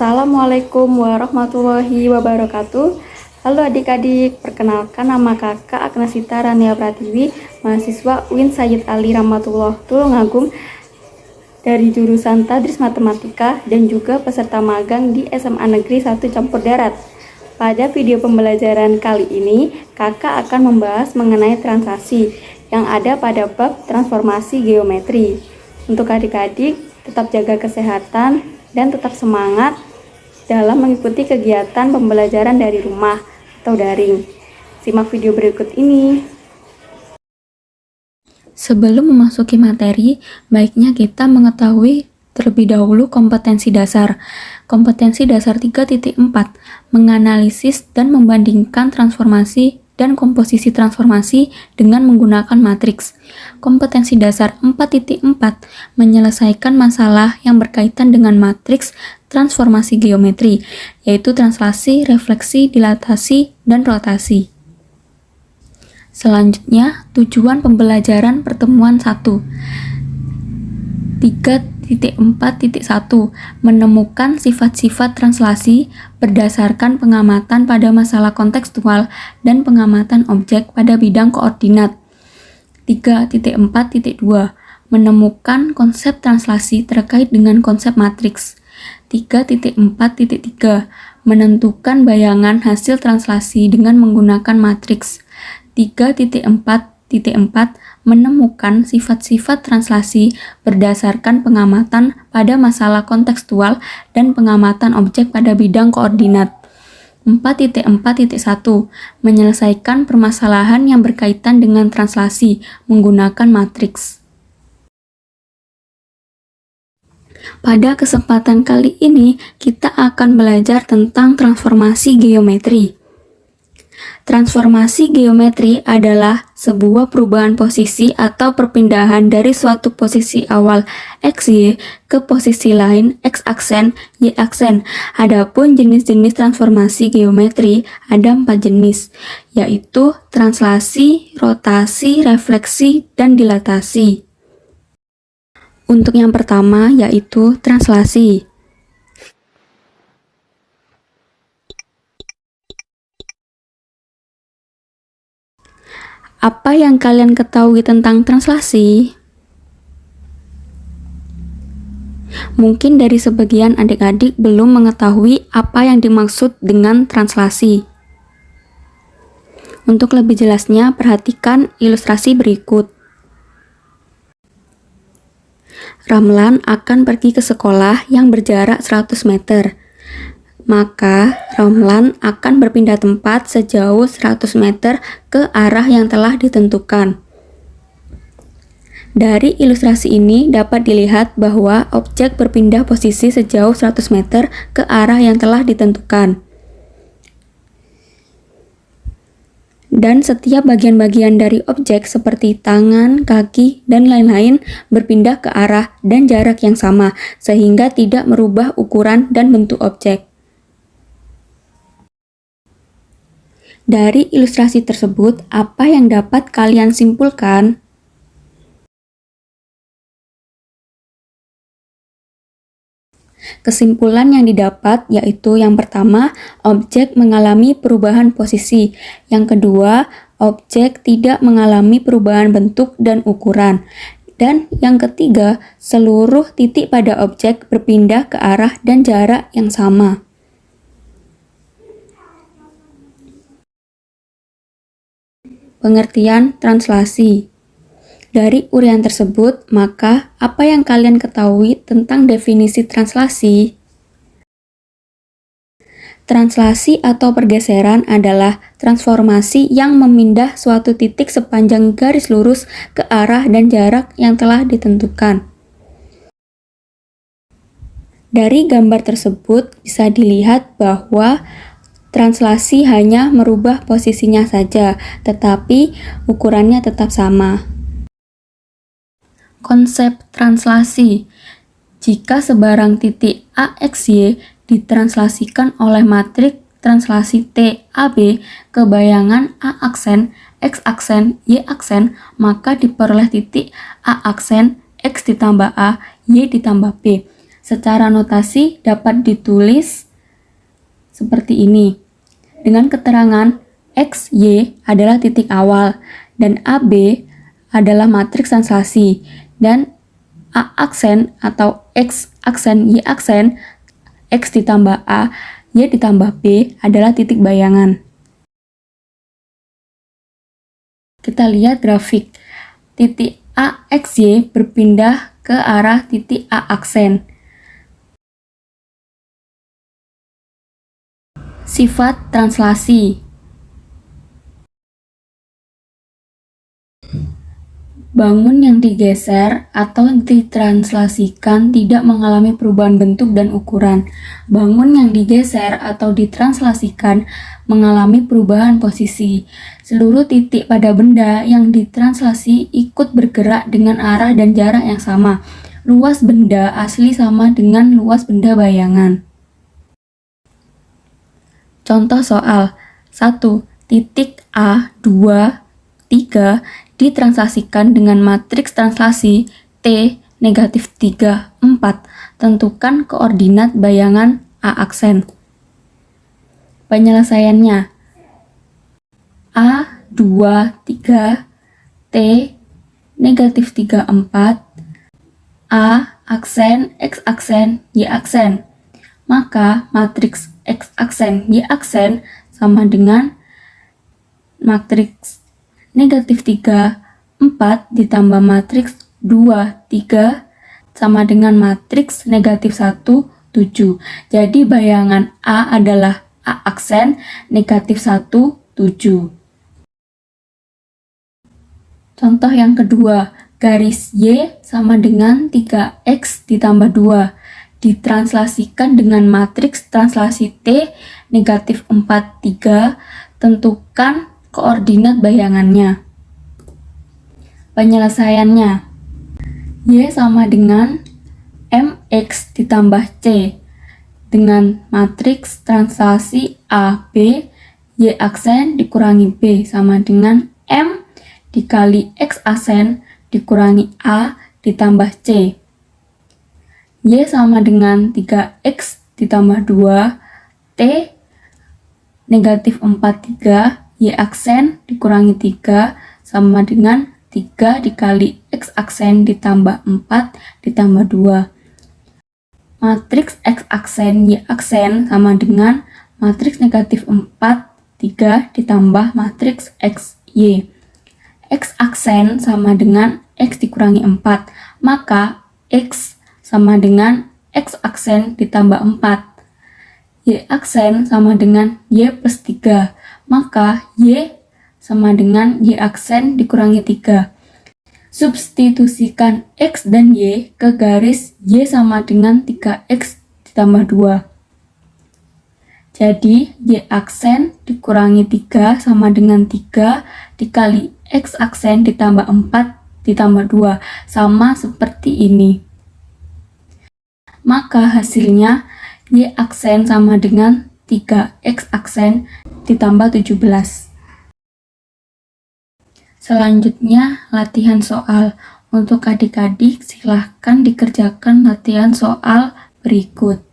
Assalamualaikum warahmatullahi wabarakatuh. Halo adik-adik, perkenalkan nama kakak Agnesita Rania Pratiwi, mahasiswa UIN Sayyid Ali Rahmatullah Tulungagung dari jurusan Tadris Matematika dan juga peserta magang di SMA Negeri 1 Campur Darat. Pada video pembelajaran kali ini, kakak akan membahas mengenai translasi yang ada pada bab transformasi geometri. Untuk adik-adik, tetap jaga kesehatan dan tetap semangat dalam mengikuti kegiatan pembelajaran dari rumah atau daring. Simak video berikut ini. Sebelum memasuki materi, baiknya kita mengetahui terlebih dahulu kompetensi dasar. Kompetensi dasar 3.4, menganalisis dan membandingkan transformasi dan komposisi transformasi dengan menggunakan matriks. Kompetensi dasar 4.4, menyelesaikan masalah yang berkaitan dengan matriks transformasi geometri, yaitu translasi, refleksi, dilatasi, dan rotasi. Selanjutnya, tujuan pembelajaran pertemuan 1. 3.4.1, menemukan sifat-sifat translasi berdasarkan pengamatan pada masalah kontekstual dan pengamatan objek pada bidang koordinat. 3.4.2, menemukan konsep translasi terkait dengan konsep matriks. 3.4.3, menentukan bayangan hasil translasi dengan menggunakan matriks. 3.4.4, menemukan sifat-sifat translasi berdasarkan pengamatan pada masalah kontekstual dan pengamatan objek pada bidang koordinat. 4.4.1, menyelesaikan permasalahan yang berkaitan dengan translasi menggunakan matriks. Pada kesempatan kali ini, kita akan belajar tentang transformasi geometri. Transformasi geometri adalah sebuah perubahan posisi atau perpindahan dari suatu posisi awal XY ke posisi lain X aksen, Y aksen. Adapun jenis-jenis transformasi geometri ada 4 jenis, yaitu translasi, rotasi, refleksi, dan dilatasi. Untuk yang pertama yaitu translasi. Apa yang kalian ketahui tentang translasi? Mungkin dari sebagian adik-adik belum mengetahui apa yang dimaksud dengan translasi. Untuk lebih jelasnya, perhatikan ilustrasi berikut. Ramlan akan pergi ke sekolah yang berjarak 100 meter. Maka, Ramlan akan berpindah tempat sejauh 100 meter ke arah yang telah ditentukan. Dari ilustrasi ini dapat dilihat bahwa objek berpindah posisi sejauh 100 meter ke arah yang telah ditentukan. Dan setiap bagian-bagian dari objek seperti tangan, kaki, dan lain-lain berpindah ke arah dan jarak yang sama, sehingga tidak merubah ukuran dan bentuk objek. Dari ilustrasi tersebut, apa yang dapat kalian simpulkan? Kesimpulan yang didapat yaitu yang pertama, objek mengalami perubahan posisi. Yang kedua, objek tidak mengalami perubahan bentuk dan ukuran. Dan yang ketiga, seluruh titik pada objek berpindah ke arah dan jarak yang sama. Pengertian translasi. Dari uraian tersebut, maka apa yang kalian ketahui tentang definisi translasi? Translasi atau pergeseran adalah transformasi yang memindah suatu titik sepanjang garis lurus ke arah dan jarak yang telah ditentukan. Dari gambar tersebut bisa dilihat bahwa translasi hanya merubah posisinya saja, tetapi ukurannya tetap sama. Konsep translasi. Jika sebarang titik AXY ditranslasikan oleh matriks translasi TAB ke bayangan A aksen, X aksen, Y aksen, maka diperoleh titik A aksen X ditambah A, Y ditambah B. Secara notasi dapat ditulis seperti ini. Dengan keterangan X, Y adalah titik awal dan AB adalah matriks translasi dan A aksen atau X aksen, Y aksen, X ditambah A, Y ditambah B adalah titik bayangan. Kita lihat grafik. Titik A, X, Y berpindah ke arah titik A aksen. Sifat translasi. Bangun yang digeser atau ditranslasikan tidak mengalami perubahan bentuk dan ukuran. Bangun yang digeser atau ditranslasikan mengalami perubahan posisi. Seluruh titik pada benda yang ditranslasi ikut bergerak dengan arah dan jarak yang sama. Luas benda asli sama dengan luas benda bayangan. Contoh soal 1. Titik A, 2, 3 ditranslasikan dengan matriks translasi T negatif 3, 4. Tentukan koordinat bayangan A aksen. Penyelesaiannya A, 2, 3, T negatif 3, 4, A aksen, X aksen, Y aksen. Maka matriks X aksen, Y aksen sama dengan matriks negatif 3, 4 ditambah matriks 2, 3 sama dengan matriks negatif 1, 7. Jadi bayangan A adalah A aksen negatif 1, 7. Contoh yang kedua, garis Y sama dengan 3X ditambah 2. Ditranslasikan dengan matriks translasi T negatif 4, 3. Tentukan koordinat bayangannya. Penyelesaiannya Y sama dengan MX ditambah C dengan matriks translasi A, B, Y aksen dikurangi B sama dengan M dikali X aksen dikurangi A ditambah C. Y sama dengan 3X ditambah 2 T negatif 4, 3 Y aksen dikurangi 3 sama dengan 3 dikali X aksen ditambah 4 ditambah 2. Matriks X aksen Y aksen sama dengan matriks negatif 4, 3 ditambah matriks X, Y. X aksen sama dengan X dikurangi 4, maka X sama dengan X aksen ditambah 4. Y aksen sama dengan Y plus 3. Maka Y sama dengan Y aksen dikurangi 3. Substitusikan X dan Y ke garis Y sama dengan 3X ditambah 2. Jadi Y aksen dikurangi 3 sama dengan 3 dikali X aksen ditambah 4 ditambah 2 sama seperti ini. Maka hasilnya Y aksen sama dengan 3X aksen ditambah 17. Selanjutnya latihan soal. Untuk adik-adik silahkan dikerjakan latihan soal berikut.